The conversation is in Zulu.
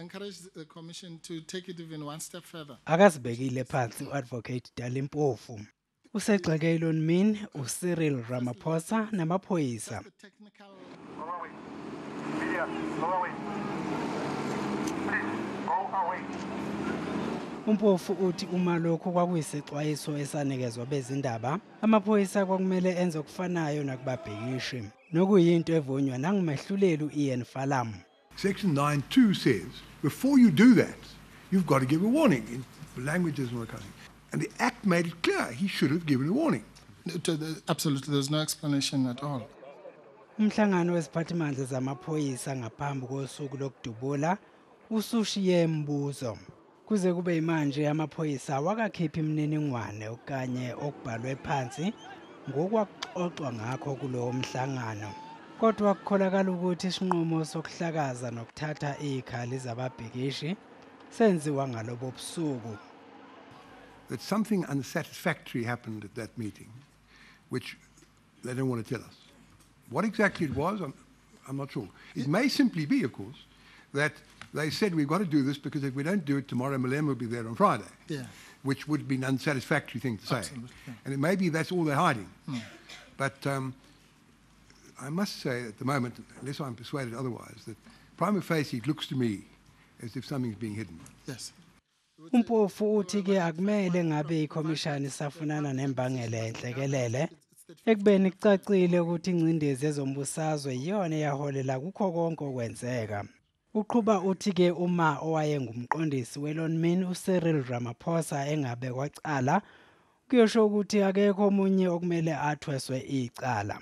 encourage the Commission to take it even one step further. Akazibekile phansi u-Advocate Dali Mpofu. Usegxeke eLonmin, uCyril Ramaphosa namaphoyisa. The technical Mpofu uthi uma lokho kwakuyisixwayiso esanikezwa bezindaba, amaphoyisa kwakumele enze okufanayo nakubabhikishi. Nokuyinto evunywa nangumehluleli uIan Falam. Section 9(2) says, before you do that, you've got to give a warning in languages and all that kind of thing. And the Act made it clear he should have given a warning. Absolutely, there's no explanation at all. Umhlangano wesiphathimandla zamaphoyisa ngaphambi kosuku lokudubula usushiye imibuzo. Kuze kube manje amaphoyisa wakakhipha imininingwane kanye okubhalwe phansi ngokwaxoxwa ngakho kulowo mhlangano. Kodwa kukholakala ukuthi isinqumo sokuhlakaza nokuthatha izikhali zababhikishi senziwa ngalobo busuku. That something unsatisfactory happened at that meeting, which they don't want to tell us. What exactly it was, I'm not sure. It may simply be, of course, that they said we've got to do this because if we don't do it tomorrow, Malema will be there on Friday, which would be an unsatisfactory thing to say. Absolutely. And it may be that's all they're hiding. But I must say at the moment, unless I'm persuaded otherwise, that prima facie it looks to me as if something's being hidden. Yes. Mpofu uthi ke akumele ngabe ikhomishani safunana nembangela enhlekelele ekubeni kucacile ukuthi ingcindezi ezombusazwe iyona yaholela kukho konke okwenzeka. Uqhuba uthi ke uma owayengumqondisi weLonmin uCyril Ramaphosa engabe kwacala kuyosho ukuthi akekho omunye okumele athweswe icala.